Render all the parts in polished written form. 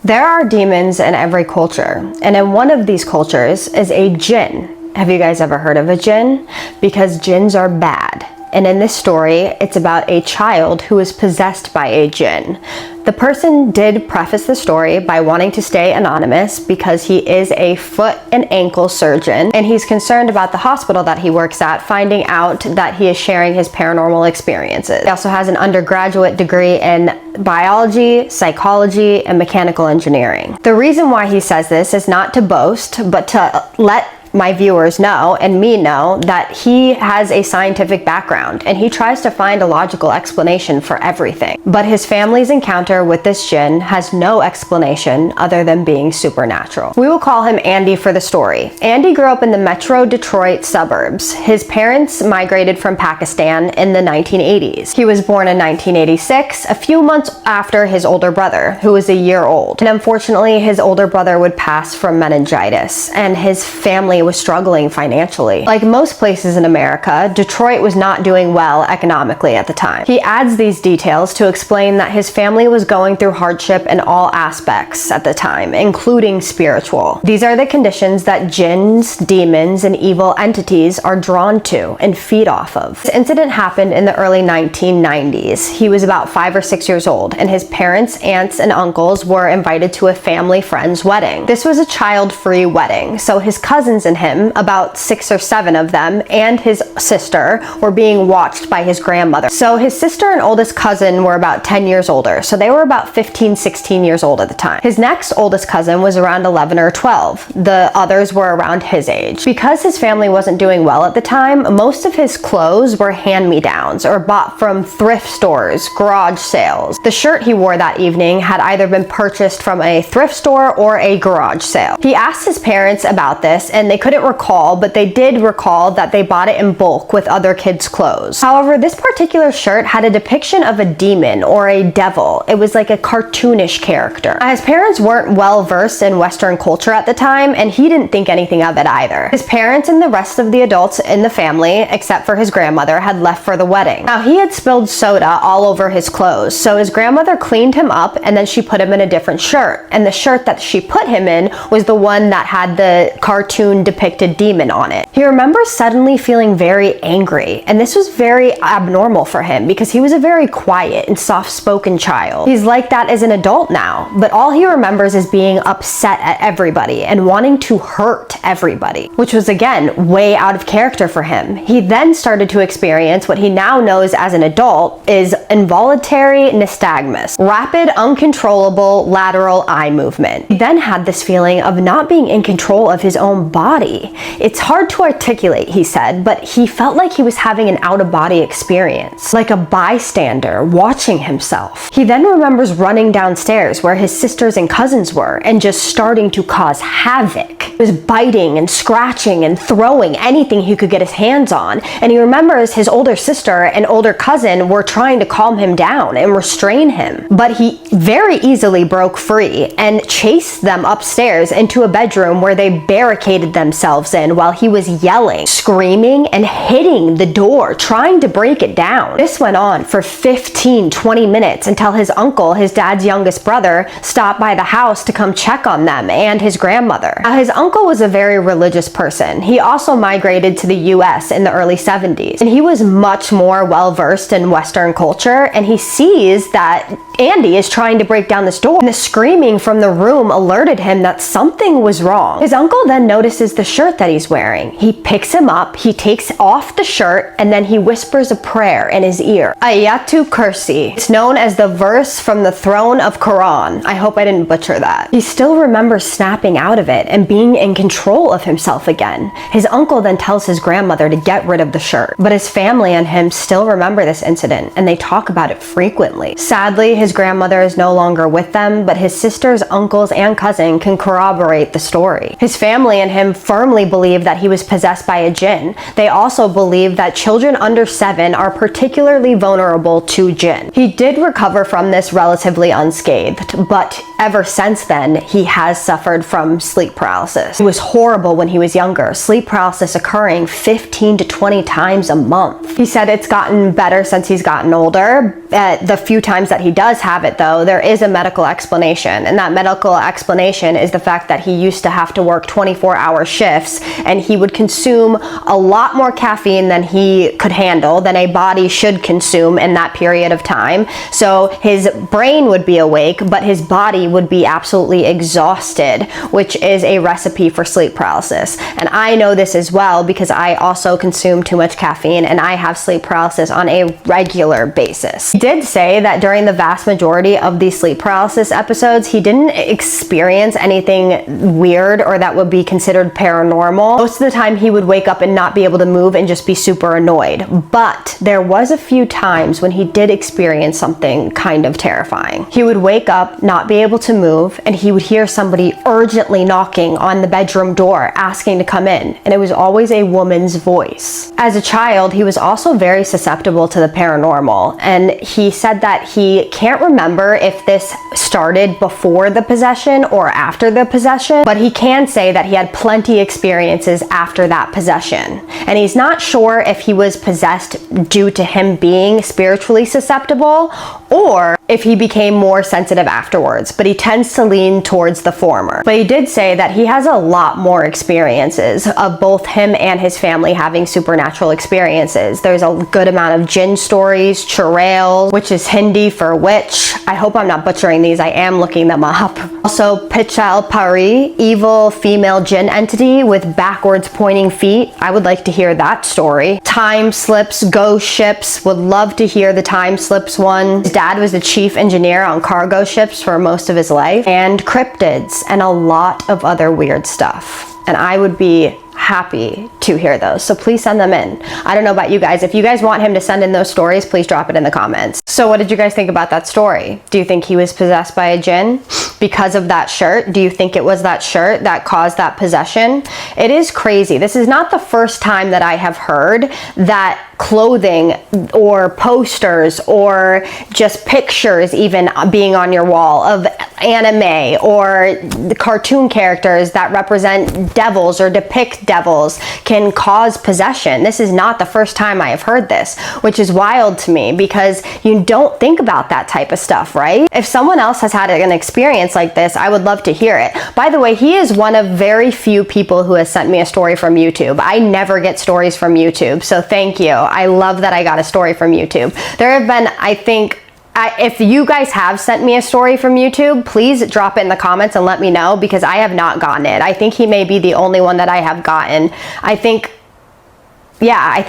There are demons in every culture, and in one of these cultures is a jinn. Have you guys ever heard of a jinn? Because jinns are bad. And in this story, it's about a child who is possessed by a jinn. The person did preface the story by wanting to stay anonymous because he is a foot and ankle surgeon, and he's concerned about the hospital that he works at finding out that he is sharing his paranormal experiences. He also has an undergraduate degree in biology, psychology, and mechanical engineering. The reason why he says this is not to boast, but to let my viewers know and me know that he has a scientific background and he tries to find a logical explanation for everything. But his family's encounter with this jinn has no explanation other than being supernatural. We will call him Andy for the story. Andy grew up in the Metro Detroit suburbs. His parents migrated from Pakistan in the 1980s. He was born in 1986, a few months after his older brother, who was a year old. And unfortunately, his older brother would pass from meningitis, and his family was struggling financially. Like most places in America, Detroit was not doing well economically at the time. He adds these details to explain that his family was going through hardship in all aspects at the time, including spiritual. These are the conditions that jinns, demons, and evil entities are drawn to and feed off of. This incident happened in the early 1990s. He was about 5 or 6 years old, and his parents, aunts, and uncles were invited to a family friend's wedding. This was a child-free wedding, so his cousins and him, about 6 or 7 of them, and his sister were being watched by his grandmother. So his sister and oldest cousin were about 10 years older, so they were about 15, 16 years old at the time. His next oldest cousin was around 11 or 12. The others were around his age. Because his family wasn't doing well at the time, most of his clothes were hand-me-downs or bought from thrift stores, garage sales. The shirt he wore that evening had either been purchased from a thrift store or a garage sale. He asked his parents about this, and they couldn't recall, but they did recall that they bought it in bulk with other kids' clothes. However, this particular shirt had a depiction of a demon or a devil. It was like a cartoonish character. His parents weren't well versed in Western culture at the time, and he didn't think anything of it either. His parents and the rest of the adults in the family, except for his grandmother, had left for the wedding. Now, he had spilled soda all over his clothes, so his grandmother cleaned him up and then she put him in a different shirt. And the shirt that she put him in was the one that had the cartoon depicted demon on it. He remembers suddenly feeling very angry, and this was very abnormal for him because he was a very quiet and soft-spoken child. He's like that as an adult now, but all he remembers is being upset at everybody and wanting to hurt everybody, which was again way out of character for him. He then started to experience what he now knows as an adult is involuntary nystagmus, rapid uncontrollable lateral eye movement. He then had this feeling of not being in control of his own body. It's hard to articulate, he said, but he felt like he was having an out-of-body experience, like a bystander watching himself. He then remembers running downstairs where his sisters and cousins were and just starting to cause havoc. He was biting and scratching and throwing anything he could get his hands on, and he remembers his older sister and older cousin were trying to calm him down and restrain him, but he very easily broke free and chased them upstairs into a bedroom where they barricaded themselves in while he was yelling, screaming, and hitting the door, trying to break it down. This went on for 15-20 minutes until his uncle, his dad's youngest brother, stopped by the house to come check on them and his grandmother. Now, his uncle was a very religious person. He also migrated to the US in the early 70s, and he was much more well-versed in Western culture, and he sees that Andy is trying to break down this door, and the screaming from the room alerted him that something was wrong. His uncle then notices the shirt that he's wearing. He picks him up, he takes off the shirt, and then he whispers a prayer in his ear. Ayatu Kursi. It's known as the verse from the throne of Quran. I hope I didn't butcher that. He still remembers snapping out of it and being in control of himself again. His uncle then tells his grandmother to get rid of the shirt, but his family and him still remember this incident, and they talk about it frequently. Sadly, his grandmother is no longer with them, but his sisters, uncles, and cousin can corroborate the story. His family and him firmly believe that he was possessed by a jinn. They also believe that children under 7 are particularly vulnerable to jinn. He did recover from this relatively unscathed, but ever since then, he has suffered from sleep paralysis. It was horrible when he was younger, sleep paralysis occurring 15 to 20 times a month. He said it's gotten better since he's gotten older, The few times that he does have it though, there is a medical explanation, and that medical explanation is the fact that he used to have to work 24-hour shifts, and he would consume a lot more caffeine than he could handle, than a body should consume in that period of time. So his brain would be awake, but his body would be absolutely exhausted, which is a recipe for sleep paralysis. And I know this as well because I also consume too much caffeine, and I have sleep paralysis on a regular basis. He did say that during the vast majority of these sleep paralysis episodes, he didn't experience anything weird or that would be considered paranormal. Most of the time he would wake up and not be able to move and just be super annoyed. But there was a few times when he did experience something kind of terrifying. He would wake up, not be able to move, and he would hear somebody urgently knocking on the bedroom door asking to come in, and it was always a woman's voice. As a child, he was also very susceptible to the paranormal, and he said that he can't remember if this started before the possession or after the possession, but he can say that he had plenty experiences after that possession. And he's not sure if he was possessed due to him being spiritually susceptible or if he became more sensitive afterwards, but he tends to lean towards the former. But he did say that he has a lot more experiences of both him and his family having supernatural experiences. There's a good amount of jinn stories, churails, which is Hindi for witch. I hope I'm not butchering these. I am looking them up. Also, Pichal Pari, evil female jinn entity with backwards pointing feet. I would like to hear that story. Time slips, ghost ships. Would love to hear the time slips one. His dad was the chief engineer on cargo ships for most of his life. And cryptids and a lot of other weird stuff. And I would be happy to hear those, so please send them in. I don't know about you guys. If you guys want him to send in those stories, please drop it in the comments. So what did you guys think about that story? Do you think he was possessed by a jinn because of that shirt? Do you think it was that shirt that caused that possession? It is crazy. This is not the first time that I have heard that clothing or posters or just pictures even being on your wall of anime or the cartoon characters that represent devils or depict devils can cause possession. This is not the first time I have heard this, which is wild to me because you don't think about that type of stuff, right? If someone else has had an experience like this, I would love to hear it. By the way, he is one of very few people who has sent me a story from YouTube. I never get stories from YouTube, so thank you. I love that I got a story from YouTube. There have been, I think, if you guys have sent me a story from YouTube, please drop it in the comments and let me know because I have not gotten it. I think he may be the only one that I have gotten. I think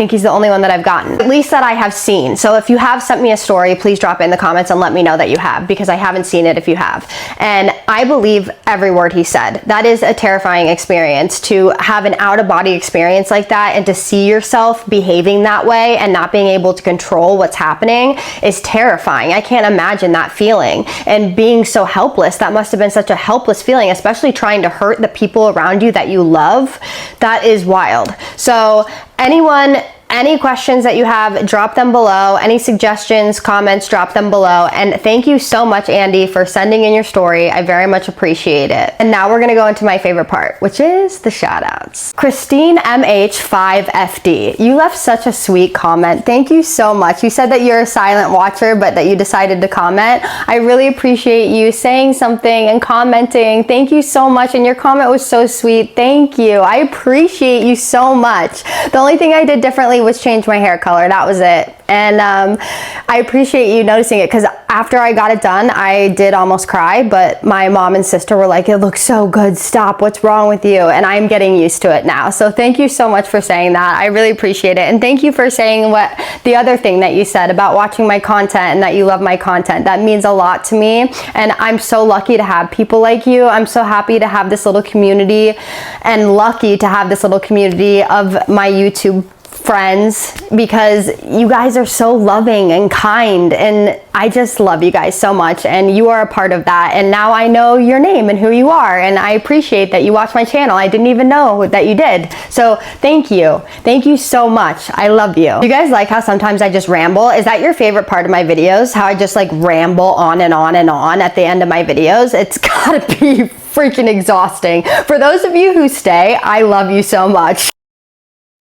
he's the only one that I've gotten, at least that I have seen. So if you have sent me a story, please drop it in the comments and let me know that you have, because I haven't seen it if you have. And I believe every word he said. That is a terrifying experience, to have an out-of-body experience like that and to see yourself behaving that way and not being able to control what's happening is terrifying. I can't imagine that feeling and being so helpless. That must have been such a helpless feeling, especially trying to hurt the people around you that you love. That is wild. So anyone, any questions that you have, drop them below. Any suggestions, comments, drop them below. And thank you so much, Andy, for sending in your story. I very much appreciate it. And now we're gonna go into my favorite part, which is the shout outs. Christine MH5FD, you left such a sweet comment. Thank you so much. You said that you're a silent watcher, but that you decided to comment. I really appreciate you saying something and commenting. Thank you so much. And your comment was so sweet. Thank you. I appreciate you so much. The only thing I did differently was change my hair color. That was it. And I appreciate you noticing it, because after I got it done, I did almost cry, but my mom and sister were like, it looks so good, stop, what's wrong with you? And I'm getting used to it now. So thank you so much for saying that. I really appreciate it. And thank you for saying what the other thing that you said about watching my content and that you love my content. That means a lot to me. And I'm so lucky to have people like you. I'm so happy to have this little community and lucky to have this little community of my YouTube friends, because you guys are so loving and kind, and I just love you guys so much, and you are a part of that. And now I know your name and who you are, and I appreciate that you watch my channel. I didn't even know that you did. So thank you so much. I love you. You guys like how sometimes I just ramble? Is that your favorite part of my videos, how I just like ramble on and on and on at the end of my videos? It's gotta be freaking exhausting. For those of you who stay, I love you so much.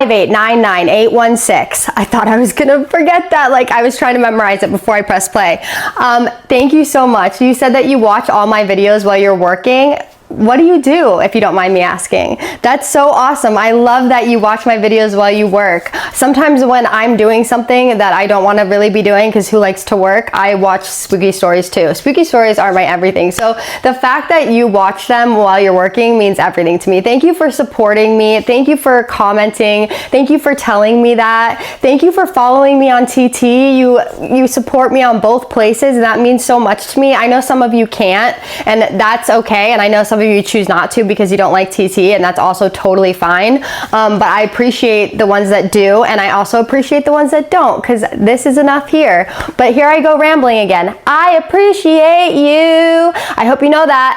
5899816. I thought I was gonna forget that. Like I was trying to memorize it before I press play. Thank you so much. You said that you watch all my videos while you're working. What do you do, if you don't mind me asking? That's so awesome. I love that you watch my videos while you work. Sometimes when I'm doing something that I don't want to really be doing, because who likes to work, I watch spooky stories too. Spooky stories are my everything. So the fact that you watch them while you're working means everything to me. Thank you for supporting me. Thank you for commenting. Thank you for telling me that. Thank you for following me on TT. You support me on both places, and that means so much to me. I know some of you can't, and that's okay. And I know some of you choose not to because you don't like TT, and that's also totally fine. But I appreciate the ones that do, and I also appreciate the ones that don't, because this is enough here. But here I go rambling again. I appreciate you. I hope you know that.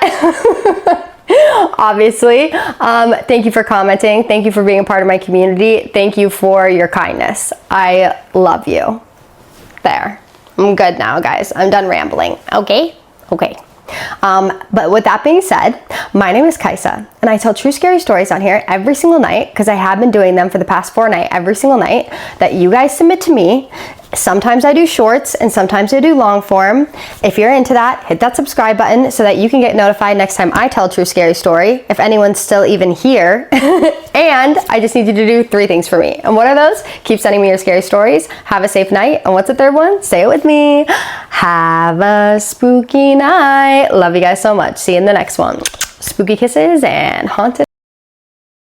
Obviously. Thank you for commenting. Thank you for being a part of my community. Thank you for your kindness. I love you. There. I'm good now, guys. I'm done rambling. Okay? Okay. But with that being said, my name is Kaisa, and I tell true scary stories on here every single night, because I have been doing them for the past 4 nights, every single night that you guys submit to me. Sometimes I do shorts and sometimes I do long form. If you're into that, hit that subscribe button so that you can get notified next time I tell a true scary story, if anyone's still even here. And I just need you to do 3 things for me. And what are those? Keep sending me your scary stories. Have a safe night. And what's the 3rd one? Say it with me. Have a spooky night. Love you guys so much. See you in the next one. Spooky kisses and haunted